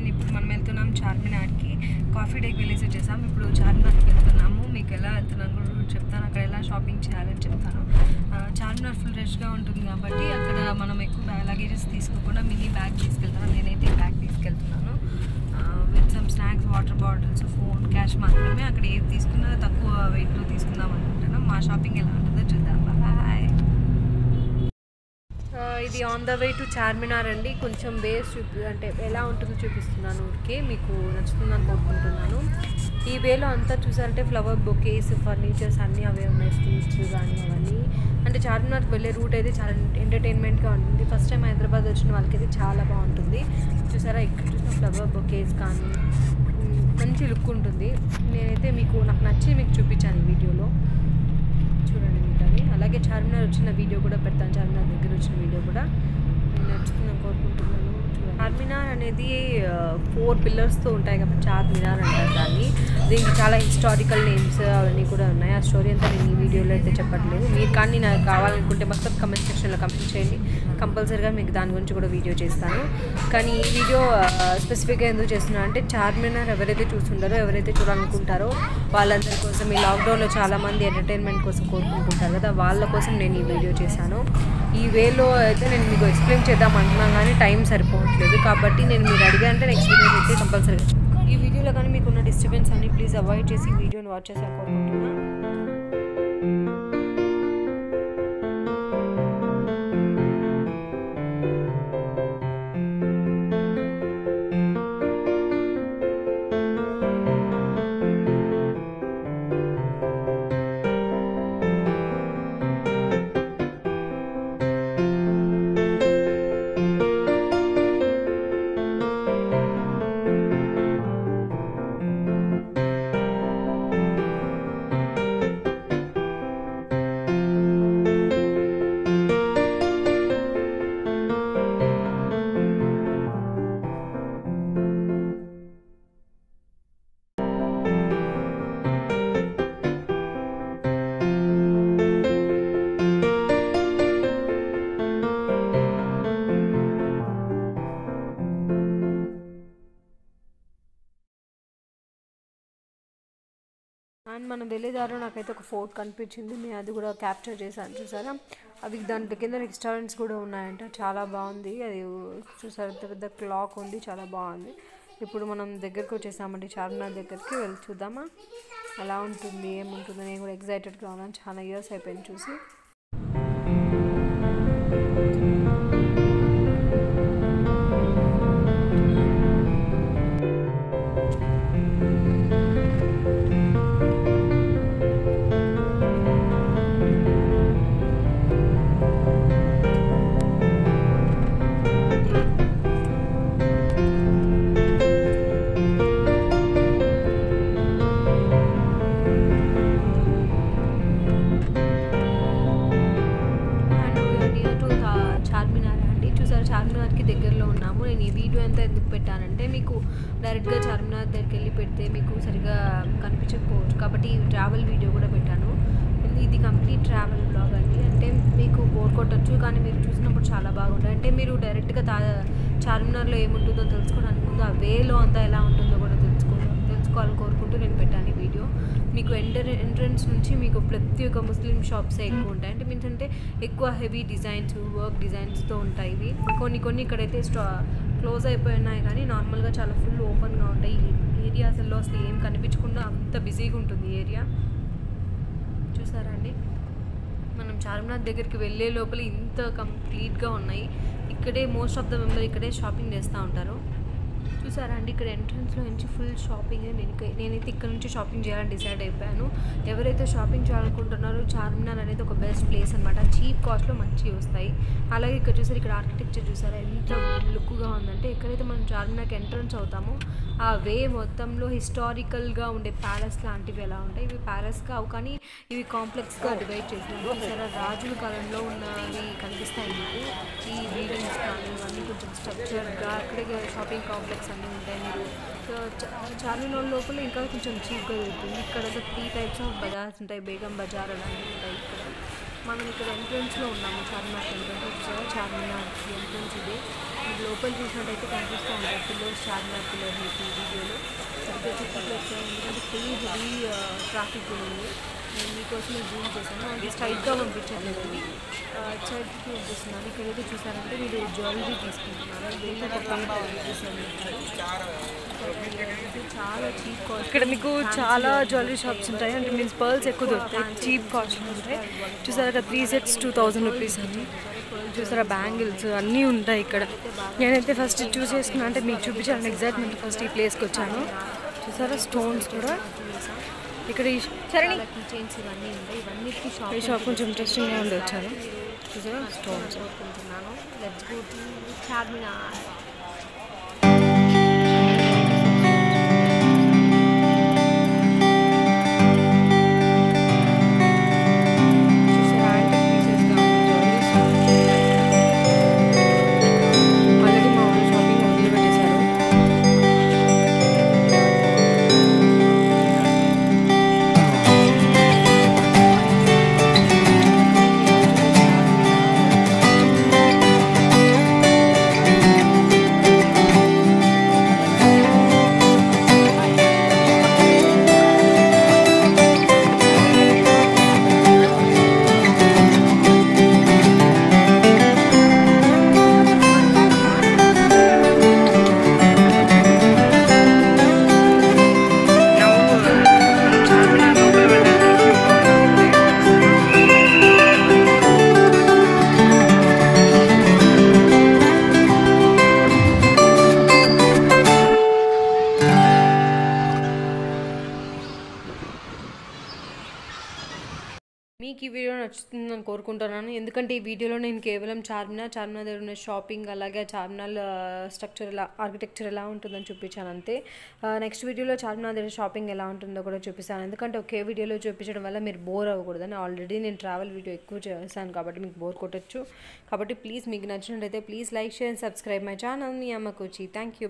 And ఇప్పుడు మనం వెళ్తున్నాం చార్మినార్కి. కాఫీ డేకి వెళ్ళేసి వచ్చేసాం. ఇప్పుడు చార్మినార్కి వెళ్తున్నాము. మీకు ఎలా వెళ్తున్నాను కూడా చెప్తాను, అక్కడ ఎలా షాపింగ్ చేయాలని చెప్తాను. చార్మినార్ ఫుల్ రష్గా ఉంటుంది కాబట్టి అక్కడ మనం ఎక్కువ లగేజెస్ తీసుకోకుండా మినీ బ్యాగ్ తీసుకెళ్తాను. నేనైతే బ్యాగ్ తీసుకెళ్తున్నాను with some snacks, water bottles, phone, cash మాత్రమే. అక్కడ ఏది తీసుకున్నా తక్కువ వెయిట్లో తీసుకుందాం అనుకుంటున్నాం. మా షాపింగ్ ఎలా ఉంటుందో చూద్దాం. బాయ్. ఇది on the way to Charminar అండి. కొంచెం వేస్ అంటే ఎలా ఉంటుందో చూపిస్తున్నాను. ఊరికే మీకు నచ్చుతుందని కోరుకుంటున్నాను. ఈ వేలో అంతా చూసారంటే ఫ్లవర్ బొకేస్, ఫర్నిచర్స్ అన్నీ అవే ఉన్నాయి. ఫ్రూట్స్ కానీ అవన్నీ. అంటే చార్మినార్కి వెళ్ళే రూట్ అయితే చాలా ఎంటర్టైన్మెంట్గా ఉంటుంది. ఫస్ట్ టైం హైదరాబాద్ వచ్చిన వాళ్ళకైతే చాలా బాగుంటుంది. చూసారా ఇక్కడ చూసిన ఫ్లవర్ బొకేస్ కానీ మంచి లుక్ ఉంటుంది. నేనైతే నాకు నచ్చి మీకు చూపించాను ఈ వీడియోలో. చూడండి మీటని. అలాగే చార్మినార్ వచ్చిన వీడియో కూడా పెడతాను. చార్మినార్ దగ్గర వచ్చిన వీడియో కూడా నేను నచ్చుతుందని కోరుకుంటున్నాను. చార్మినార్ అనేది 4 పిల్లర్స్తో ఉంటాయి కాబట్టి చార్మినార్ అంటారు దాన్ని. దీనికి చాలా హిస్టారికల్ నేమ్స్ అవన్నీ కూడా ఉన్నాయి. ఆ స్టోరీ అంతా నేను ఈ వీడియోలో అయితే చెప్పట్లేదు. మీరు కానీ నాకు కావాలనుకుంటే మొత్తం కమెంట్ సెక్షన్లో కమెంట్ చేయండి. కంపల్సరీగా మీకు దాని గురించి కూడా వీడియో చేస్తాను. కానీ ఈ వీడియో స్పెసిఫిక్గా ఎందుకు చేస్తున్నా అంటే చార్మినార్ ఎవరైతే చూస్తుంటారో, ఎవరైతే చూడాలనుకుంటారో వాళ్ళందరి కోసం, ఈ లాక్డౌన్లో చాలామంది ఎంటర్టైన్మెంట్ కోసం కోరుకుంటుంటారు కదా, వాళ్ళ కోసం నేను ఈ వీడియో చేశాను. ఈ వేలో అయితే నేను మీకు ఎక్స్ప్లెయిన్ చేద్దాం అంటున్నాను కానీ టైం సరిపోవట్లేదు. కాబట్టి నేను మీరు అడిగారంటే నెక్స్ట్ వీడియో అయితే కంపల్సరీగా. ఈ వీడియోలో కానీ మీకున్న డిస్టర్బెన్స్ అన్ని ప్లీజ్ అవాయిడ్ చేసి ఈ వీడియోని వాచ్ చేసి కోరుకుంటున్నాను. అండ్ మనం వెళ్ళేదారిలో నాకైతే ఒక ఫోర్ట్ కనిపించింది. నేను అది కూడా క్యాప్చర్ చేశాను. చూసారా, అవి దాంట్లో కింద రెస్టారెంట్స్ కూడా ఉన్నాయంట. చాలా బాగుంది. అది చూసారా, పెద్ద క్లాక్ ఉంది, చాలా బాగుంది. ఇప్పుడు మనం దగ్గరికి వచ్చేసామండి, చార్మినార్ దగ్గరికి వెళ్ళి చూద్దామా ఎలా ఉంటుంది, ఏముంటుందో. నేను కూడా ఎగ్జైటెడ్గా ఉన్నాను. చాలా ఇయర్స్ అయిపోయింది చూసి. చార్మినార్కి దగ్గరలో ఉన్నాము. నేను ఈ వీడియో అంతా ఎందుకు పెట్టానంటే మీకు డైరెక్ట్గా చార్మినార్ దగ్గరికి వెళ్ళి పెడితే మీకు సరిగా కనిపించకపోవచ్చు కాబట్టి ఈ ట్రావెల్ వీడియో కూడా పెట్టాను. ఇది కంప్లీట్ ట్రావెల్ బ్లాగ్ అండి. అంటే మీకు బోర్ కొట్టచ్చు కానీ మీరు చూసినప్పుడు చాలా బాగుంటుంది. అంటే మీరు డైరెక్ట్గా చార్మినార్లో ఏముంటుందో తెలుసుకోవడానికి ముందు ఆ వేలో అంతా ఎలా ఉంటుందో కూడా తెలుసుకోవాలని కోరుకుంటూ నేను పెట్టాను ఈ వీడియో. మీకు ఎంట్రన్స్ నుంచి మీకు ప్రతి ఒక్క ముస్లిం షాప్సే ఎక్కువ ఉంటాయి. అంటే మీన్స్ అంటే ఎక్కువ హెవీ డిజైన్స్, వర్క్ డిజైన్స్తో ఉంటాయి ఇవి. కొన్ని ఇక్కడైతే క్లోజ్ అయిపోయి ఉన్నాయి కానీ నార్మల్గా చాలా ఫుల్ ఓపెన్గా ఉంటాయి. ఈ ఏరియాస్లో అసలు ఏం కనిపించకుండా అంత బిజీగా ఉంటుంది ఈ ఏరియా. చూసారా అండి, మనం చార్మినార్ దగ్గరికి వెళ్ళే లోపల ఇంత కంప్లీట్గా ఉన్నాయి. ఇక్కడే మోస్ట్ ఆఫ్ ద మెంబర్ ఇక్కడే షాపింగ్ చేస్తూ ఉంటారు. చూసారా అండి, ఇక్కడ ఎంట్రన్స్లో నుంచి ఫుల్ షాపింగ్. నేనైతే ఇక్కడ నుంచి షాపింగ్ చేయాలని డిసైడ్ అయిపోయాను. ఎవరైతే షాపింగ్ చేయాలనుకుంటున్నారో చార్మినార్ అనేది ఒక బెస్ట్ ప్లేస్ అనమాట. చీప్ కాస్ట్లో మంచివి వస్తాయి. అలాగే ఇక్కడ చూసారు, ఇక్కడ ఆర్కిటెక్చర్ చూసారా ఎంత లుక్గా ఉందంటే. ఎక్కడైతే మనం చార్మినార్కి ఎంట్రన్స్ అవుతామో ఆ వే మొత్తంలో హిస్టారికల్గా ఉండే ప్యాలెస్ లాంటివి ఎలా ఉంటాయి. ఇవి ప్యాలెస్ కావు కానీ ఇవి కాంప్లెక్స్గా డివైడ్ చేసినారు. చూసారా, రాజుల కాలంలో ఉన్నవి కనిపిస్తాయి మీకు. ఈ బిల్డింగ్స్ కానీ ఇవన్నీ కొంచెం స్ట్రక్చర్డ్గా. అక్కడే షాపింగ్ కాంప్లెక్స్ అన్నీ ఉంటాయి. మీరు చార్మినార్ లోపల ఇంకా కొంచెం చీప్గా దొరుకుతుంది. ఇక్కడ 3 టైప్స్ ఆఫ్ బజార్స్ ఉంటాయి. బేగం బజార్ అలాంటివి ఉంటాయి. మనం ఇక్కడ ఎంట్రన్స్లో ఉన్నాము. చార్మినార్ ఎంట్రన్స్. చార్మినార్ ఎంట్రన్స్ ఇదే. లోపల చూసినట్టయితే కనిపిస్తూ ఉంటాయి పిల్లర్స్, చార్మినార్ పిల్లర్ మీకు ఈ వీడియోలో సరిగ్గా చూపించలేదు ఎందుకంటే ఫుల్ హెవీ ట్రాఫిక్ ఉంది. నేను మీకోసం జూమ్ చేశాను, అంటే స్ట్రైట్గా పంపించట్లేదు, సైడ్కి పంపిస్తున్నాను. ఇక్కడైతే చూసారంటే మీరు జ్యువెలరీ తీసుకుంటున్నారు, ఇదైతే ఒక చాలా చీప్ కాస్ట్. ఇక్కడ మీకు చాలా జ్యువెలరీ షాప్స్ ఉంటాయి, అంటే మీన్స్ పర్ల్స్ ఎక్కువ దొరుకుతాయి, చీప్ కాస్ట్ ఉంటాయి. చూసారా 3 sets 2000 రూపీస్ అని. చూసారా బ్యాంగిల్స్ అన్నీ ఉంటాయి ఇక్కడ. నేనైతే ఫస్ట్ చూస్ చేసుకున్నా, అంటే మీకు చూపించాలని ఎగ్జైట్మెంట్ ఫస్ట్ ఈ ప్లేస్కి వచ్చాను. చూసారా స్టోన్స్ కూడా ఇక్కడ. సరే చైన్స్ ఇవన్నీ ఉంటాయి, ఇవన్నిటికీ ఈ షాప్ కొంచెం ఇంట్రెస్టింగ్గా ఉండి వచ్చాను. చూసారా స్టోన్స్. కోరుకుంటున్నాను. Let's go to Charminar. మీకు ఈ వీడియో నచ్చుతుందని కోరుకుంటున్నాను, ఎందుకంటే ఈ వీడియోలో నేను కేవలం చార్మినార్ దగ్గర ఉన్న షాపింగ్, అలాగే చార్మినార్ స్ట్రక్చర్ ఎలా, ఆర్కిటెక్చర్ ఎలా ఉంటుందని చూపించాను అంతే. నెక్స్ట్ వీడియోలో చార్మినార్ దగ్గర షాపింగ్ ఎలా ఉంటుందో కూడా చూపిస్తాను, ఎందుకంటే ఒకే వీడియోలో చూపించడం వల్ల మీరు బోర్ అవ్వకూడదని. ఆల్రెడీ నేను ట్రావెల్ వీడియో ఎక్కువ చేశాను కాబట్టి మీకు బోర్ కొట్టచ్చు. కాబట్టి ప్లీజ్ మీకు నచ్చినట్టయితే please like, share and subscribe my channel. మీ అమ్మ కూచి. Thank you.